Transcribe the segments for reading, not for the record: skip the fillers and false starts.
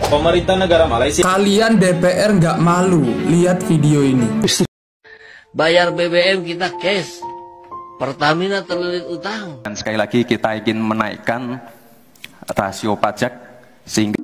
Pemerintah negara Malaysia. Kalian DPR nggak malu lihat video ini? Bayar BBM kita cash, Pertamina terlilit utang. Dan sekali lagi kita ingin menaikkan rasio pajak sehingga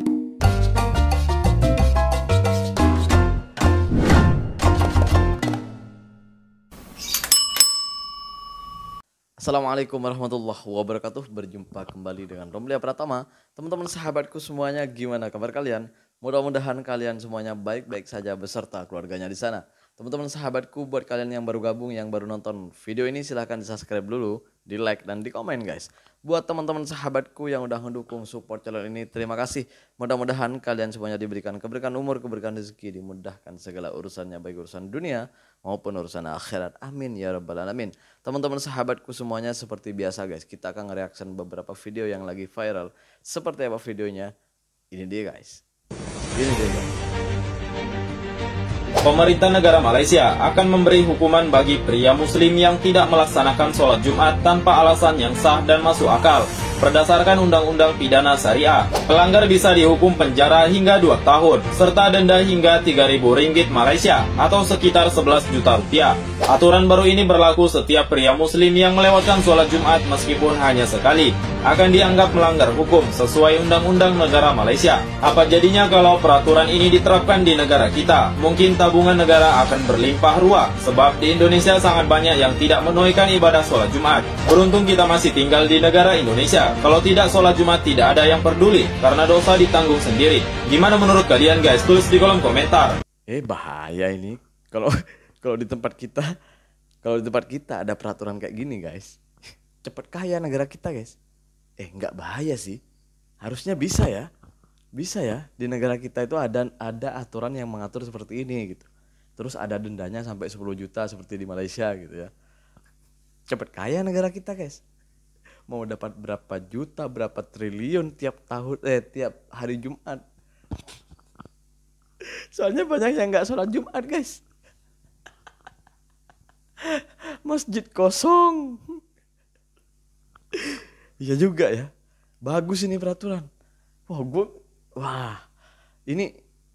Assalamualaikum warahmatullahi wabarakatuh. Berjumpa kembali dengan Romlia Pratama. Teman-teman sahabatku semuanya, gimana kabar kalian? Mudah-mudahan kalian semuanya baik-baik saja beserta keluarganya di sana. Teman-teman sahabatku, buat kalian yang baru gabung, yang baru nonton video ini, silahkan di subscribe dulu, di like dan di komen guys. Buat teman-teman sahabatku yang udah mendukung support channel ini, terima kasih. Mudah-mudahan kalian semuanya diberikan keberkahan umur, keberkahan rezeki, dimudahkan segala urusannya, baik urusan dunia maupun urusan akhirat. Amin ya rabbal alamin. Teman-teman sahabatku semuanya, seperti biasa guys, kita akan nge-reaction beberapa video yang lagi viral. Seperti apa videonya? Ini dia guys. Ini dia guys. Pemerintah negara Malaysia akan memberi hukuman bagi pria muslim yang tidak melaksanakan sholat Jumat tanpa alasan yang sah dan masuk akal. Berdasarkan Undang-Undang Pidana Syariah, pelanggar bisa dihukum penjara hingga 2 tahun, serta denda hingga Rp3.000 Malaysia atau sekitar 11 juta rupiah. Aturan baru ini berlaku setiap pria muslim yang melewatkan sholat Jumat meskipun hanya sekali, akan dianggap melanggar hukum sesuai Undang-Undang Negara Malaysia. Apa jadinya kalau peraturan ini diterapkan di negara kita? Mungkin tabungan negara akan berlimpah ruah, sebab di Indonesia sangat banyak yang tidak menunaikan ibadah sholat Jumat. Beruntung kita masih tinggal di negara Indonesia. Kalau tidak sholat Jumat tidak ada yang peduli, karena dosa ditanggung sendiri. Gimana menurut kalian guys? Tulis di kolom komentar. Bahaya ini kalau di tempat kita ada peraturan kayak gini guys. Cepet kaya negara kita guys. Nggak bahaya sih. Harusnya bisa ya. Bisa ya, di negara kita itu ada aturan yang mengatur seperti ini gitu. Terus ada dendanya sampai 10 juta seperti di Malaysia gitu ya. Cepet kaya negara kita guys. Mau dapat berapa juta, berapa triliun tiap tahun, tiap hari Jumat. Soalnya banyak yang nggak sholat Jumat guys. Masjid kosong. Iya juga ya. Bagus ini peraturan.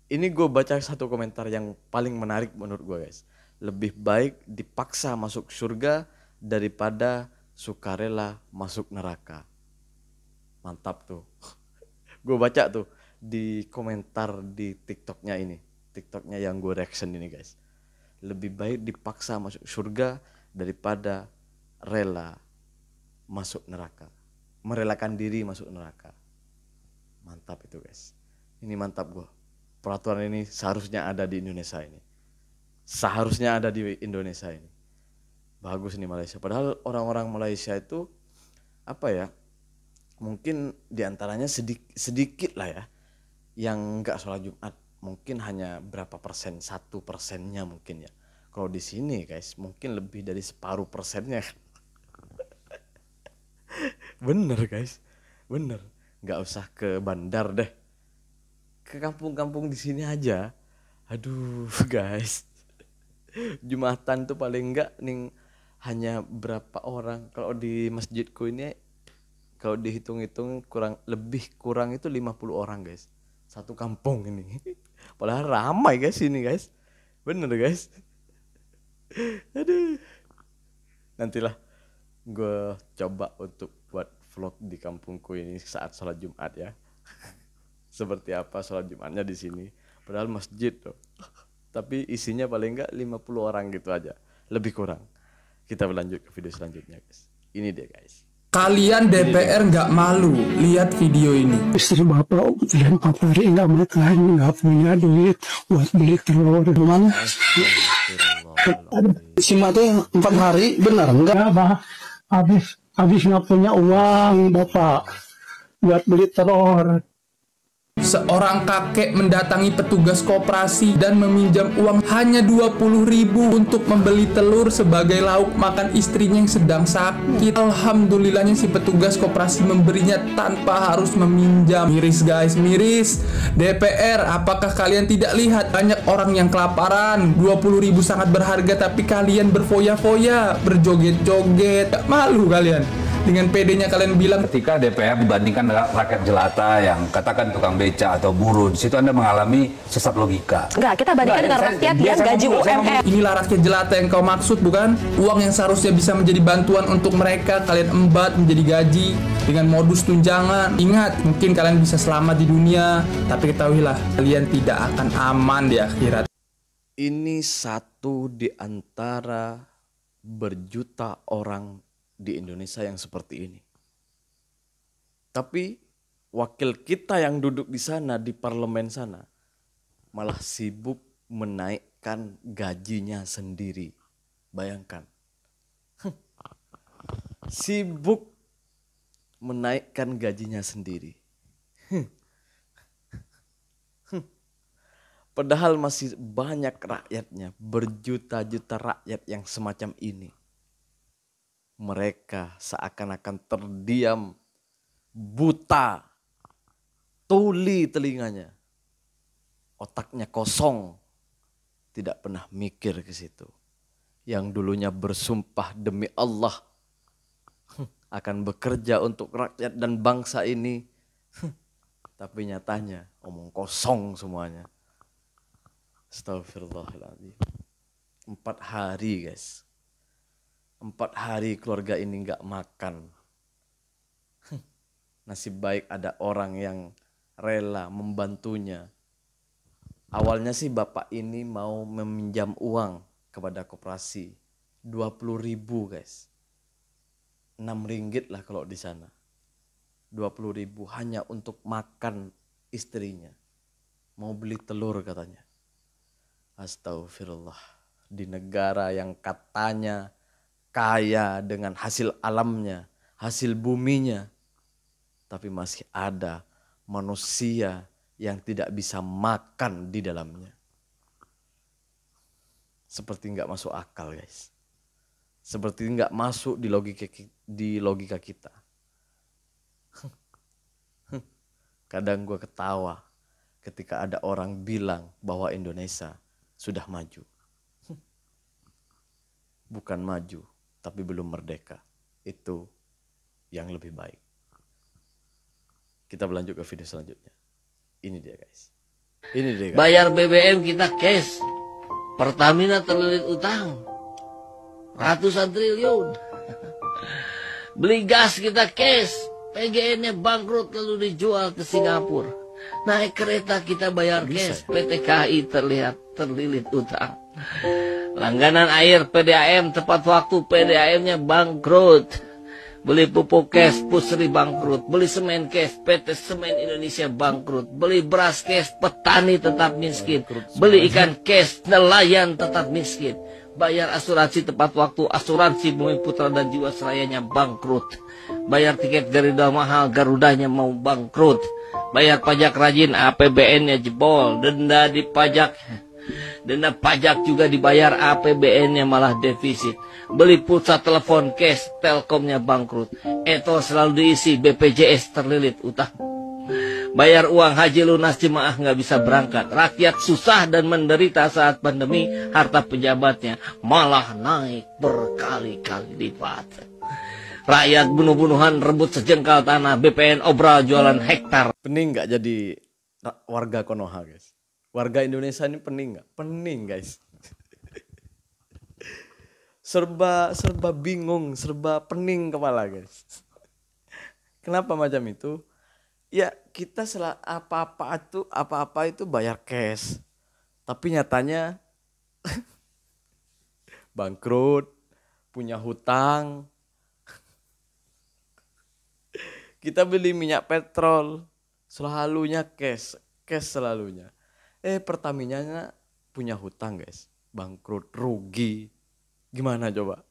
Ini gue baca satu komentar yang paling menarik menurut gue guys. Lebih baik dipaksa masuk surga daripada sukarela masuk neraka. Mantap tuh. Gue baca tuh di komentar di TikToknya ini. TikToknya yang gue reaction ini guys. Lebih baik dipaksa masuk surga daripada rela masuk neraka. Merelakan diri masuk neraka. Mantap itu guys. Ini mantap gue. Peraturan ini seharusnya ada di Indonesia ini. Seharusnya ada di Indonesia ini. Bagus nih Malaysia. Padahal orang-orang Malaysia itu apa ya? Mungkin diantaranya sedikit lah ya yang nggak sholat Jumat. Mungkin hanya berapa persen, 1%-nya mungkin ya. Kalau di sini guys, mungkin lebih dari separuh persennya. Bener guys, bener. Nggak usah ke bandar deh, ke kampung-kampung di sini aja. Aduh guys, Jumatan tuh paling enggak nih hanya berapa orang. Kalau di masjidku ini, kalau dihitung-hitung kurang itu 50 orang guys. Satu kampung ini. Padahal ramai guys ini guys. Bener guys. Aduh. Nantilah gue coba untuk buat vlog di kampungku ini saat sholat Jumat ya. Seperti apa sholat Jumatnya di sini. Padahal masjid tuh. Tapi isinya paling enggak 50 orang gitu aja. Lebih kurang. Kita berlanjut ke video selanjutnya guys. Ini dia guys. Kalian DPR nggak malu lihat video ini? Istri bapak udah 4 hari nggak makan, nggak punya duit buat beli telur. Memang si mati 4 hari benar enggak? Habis nggak punya uang bapak buat beli telur. Seorang kakek mendatangi petugas koperasi dan meminjam uang hanya 20.000 untuk membeli telur sebagai lauk makan istrinya yang sedang sakit. Alhamdulillahnya si petugas koperasi memberinya tanpa harus meminjam. Miris guys, miris. DPR, apakah kalian tidak lihat banyak orang yang kelaparan? 20.000 sangat berharga tapi kalian berfoya-foya, berjoget-joget. Gak malu kalian? dengan pedenya kalian bilang Ketika DPR dibandingkan rakyat jelata yang katakan tukang beca atau buruh, di situ Anda mengalami sesat logika. Enggak, kita bandingkan dengan rakyat yang gaji UMR. inilah rakyat jelata yang kau maksud, bukan? Uang yang seharusnya bisa menjadi bantuan untuk mereka, kalian embat menjadi gaji dengan modus tunjangan. Ingat, mungkin kalian bisa selamat di dunia, tapi ketahuilah kalian tidak akan aman di akhirat. Ini satu di antara berjuta orang di Indonesia yang seperti ini. Tapi wakil kita yang duduk di sana, di parlemen sana, malah sibuk menaikkan gajinya sendiri. Bayangkan. Sibuk menaikkan gajinya sendiri. Padahal masih banyak rakyatnya, berjuta-juta rakyat yang semacam ini. Mereka seakan-akan terdiam, buta, tuli telinganya. Otaknya kosong, tidak pernah mikir ke situ. Yang dulunya bersumpah demi Allah akan bekerja untuk rakyat dan bangsa ini. Tapi nyatanya omong kosong semuanya. Astagfirullahaladzim. 4 hari guys. 4 hari keluarga ini gak makan. Nasib baik ada orang yang rela membantunya. Awalnya sih bapak ini mau meminjam uang kepada koperasi. 20.000 guys. 6 ringgit lah kalau di sana. 20.000 hanya untuk makan istrinya. Mau beli telur katanya. Astagfirullah. Di negara yang katanya kaya dengan hasil alamnya, hasil buminya. Tapi masih ada manusia yang tidak bisa makan di dalamnya. Seperti nggak masuk akal guys. Seperti nggak masuk di logika kita. Kadang gue ketawa ketika ada orang bilang bahwa Indonesia sudah maju. Bukan maju, tapi belum merdeka. Itu yang lebih baik. Kita berlanjut ke video selanjutnya. Ini dia guys. Ini dia guys. Bayar BBM kita cash. Pertamina terlilit utang. Ratusan triliun. Beli gas kita cash. PGN-nya bangkrut lalu dijual ke Singapura. Naik kereta kita bayar cash. PT KAI terlilit utang. Langganan air PDAM tepat waktu PDAM-nya bangkrut. Beli pupuk cash Pusri bangkrut. Beli semen cash PT Semen Indonesia bangkrut. Beli beras cash petani tetap miskin. Beli ikan cash nelayan tetap miskin. Bayar asuransi tepat waktu asuransi Bumi Putra dan Jiwasrayanya bangkrut. Bayar tiket Garuda mahal Garudanya mau bangkrut. Bayar pajak rajin APBN-nya jebol. Denda pajak juga dibayar APBN-nya malah defisit. Beli pulsa telepon cash Telkomnya bangkrut. Eto selalu diisi BPJS terlilit utang. Bayar uang haji lunas jemaah nggak bisa berangkat. Rakyat susah dan menderita saat pandemi. Harta pejabatnya malah naik berkali-kali lipat. Rakyat bunuh-bunuhan rebut sejengkal tanah. BPN obral jualan hektar. Pening nggak jadi warga Konoha guys? Warga Indonesia ini pening nggak? Pening guys. serba bingung, serba pening kepala guys. Kenapa macam itu? Ya kita apa-apa itu bayar cash. Tapi nyatanya bangkrut, punya hutang. Kita beli minyak petrol, selalunya cash selalunya. Pertaminanya punya hutang guys, bangkrut, rugi. Gimana coba?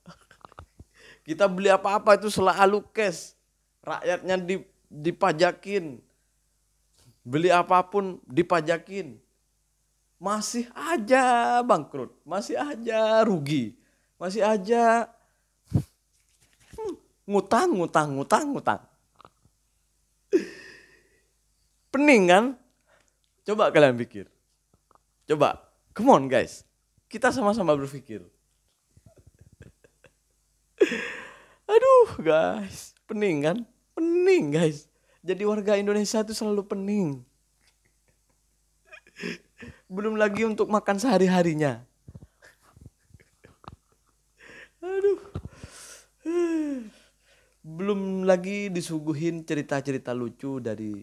Kita beli apa-apa itu selalu cash. Rakyatnya dipajakin. Beli apapun dipajakin. Masih aja bangkrut, masih aja rugi. Masih aja ngutang. Pening kan? Coba kalian pikir. Coba, come on guys. Kita sama-sama berpikir. Aduh guys. Pening kan? Pening guys. Jadi warga Indonesia itu selalu pening. Belum lagi untuk makan sehari-harinya. Aduh. Belum lagi disuguhin cerita-cerita lucu dari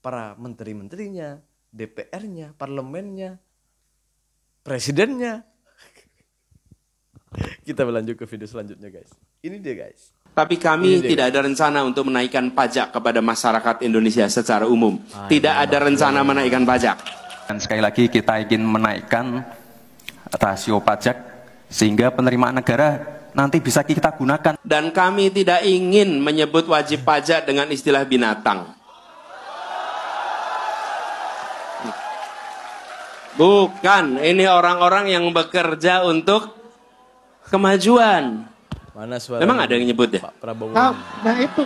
para menteri-menterinya, DPR-nya, parlemennya, presidennya. Kita berlanjut ke video selanjutnya guys. Ini dia guys. Tapi kami tidak ada rencana untuk menaikkan pajak kepada masyarakat Indonesia secara umum. Tidak ada rencana menaikkan pajak. Dan sekali lagi kita ingin menaikkan rasio pajak sehingga penerimaan negara nanti bisa kita gunakan. Dan kami tidak ingin menyebut wajib pajak dengan istilah binatang. Bukan, ini orang-orang yang bekerja untuk kemajuan. Mana suara? Memang ada yang nyebut ya? Pak Prabowo. Nah itu,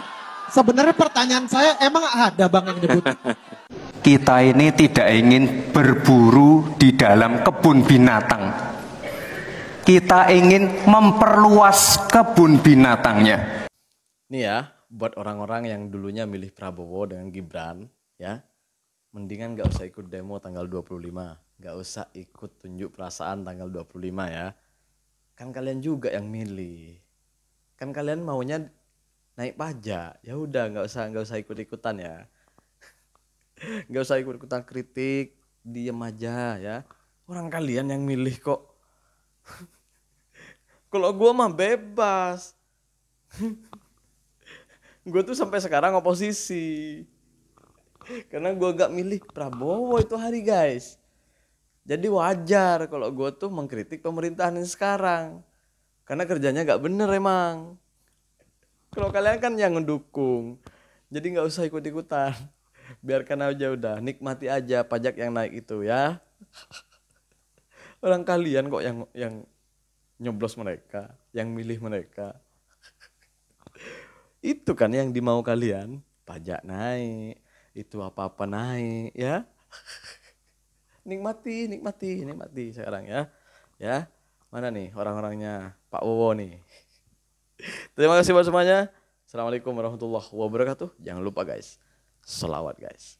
sebenarnya pertanyaan saya, emang ada bang yang nyebut? Kita ini tidak ingin berburu di dalam kebun binatang. Kita ingin memperluas kebun binatangnya. Nih ya, buat orang-orang yang dulunya milih Prabowo dengan Gibran, ya, mendingan gak usah ikut demo tanggal 25. Gak usah ikut tunjuk perasaan tanggal 25 ya. Kan kalian juga yang milih. Kan kalian maunya naik pajak. Ya udah, gak usah ikut-ikutan ya. Gak usah ikut-ikutan kritik, diem aja ya. Orang kalian yang milih kok. Kalau gue mah bebas. Gue tuh sampai sekarang oposisi. Karena gue gak milih Prabowo itu hari guys. Jadi wajar kalau gue tuh mengkritik pemerintahan ini sekarang. Karena kerjanya gak bener emang. Kalau kalian kan yang ngedukung. Jadi gak usah ikut-ikutan. Biarkan aja udah. Nikmati aja pajak yang naik itu ya. Orang kalian kok yang nyoblos mereka, yang milih mereka. Itu kan yang dimau kalian. Pajak naik, itu apa-apa naik ya. Nikmati sekarang ya. Ya. Mana nih orang-orangnya Pak Wowo nih. Terima kasih buat semuanya. Assalamualaikum warahmatullahi wabarakatuh. Jangan lupa guys, sholawat guys.